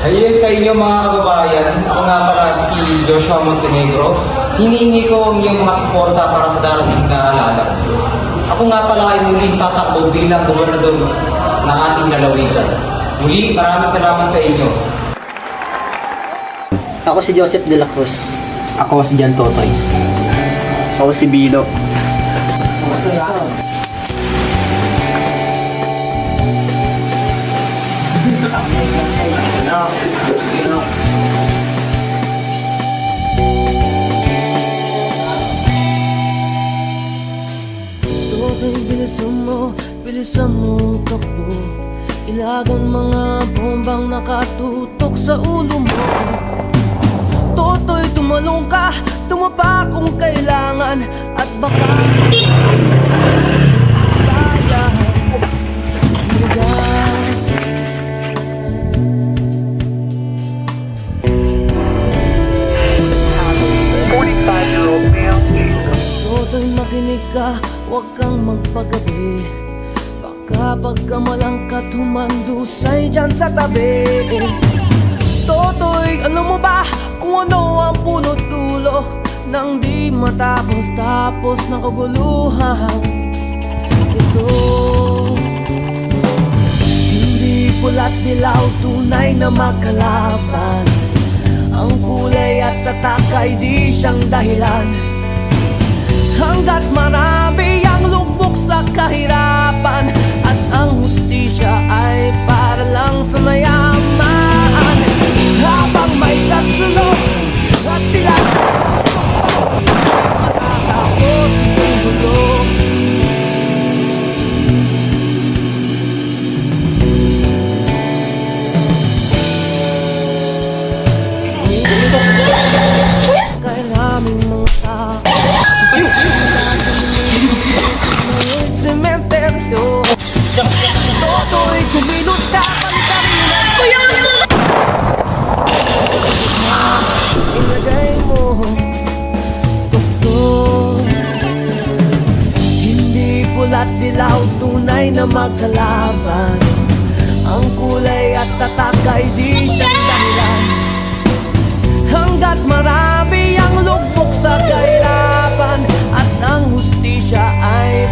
Ayun sa inyo mga kababayan, ako nga pala si Joshua Montenegro. Hinihingi ko ang iyong mga suporta para sa darating na halalan. Ako nga pala ay muling tatakbo bilang gobernador ng ating lalawigan. Muli, maraming salamat sa inyo. Ako si Joseph de la Cruz. Ako si Jan Totoy. Ako si Bino. Totoy, bilisan mo takbo. Ilagan mga bombang nakatutok sa ulo mo. Totoy, tumalong ka, tumapa kung kailangan. At baka kaya Totoy, makinig ka, huwag kang magpagabi. Baka pagkamalang ka tumandusay dyan sa tabi. Totoy, alam mo ba kung ano ang punot dulo nang di matapos-tapos ng kaguluhan ito? Hindi pula't dilaw, tunay na magkalaban. Ang kulay at tatak ay di siyang dahilan. Hanggat marami ang lubog sa kahirapan, at ang hustisya ay para lang sa mayaman. Habang may tatsunod at sila matatapos ang gulo. Karaming mga tao may sementeryo. Totoy, kumilos ka, palitan kuya! Ilagay mo tuktok. Hindi pula't dilaw, tunay na magkalaban. Ang kulay at tatak ay di siyang dahilan. Hanggat marami ang lugmok sa kahirapan, at ang hustisya ay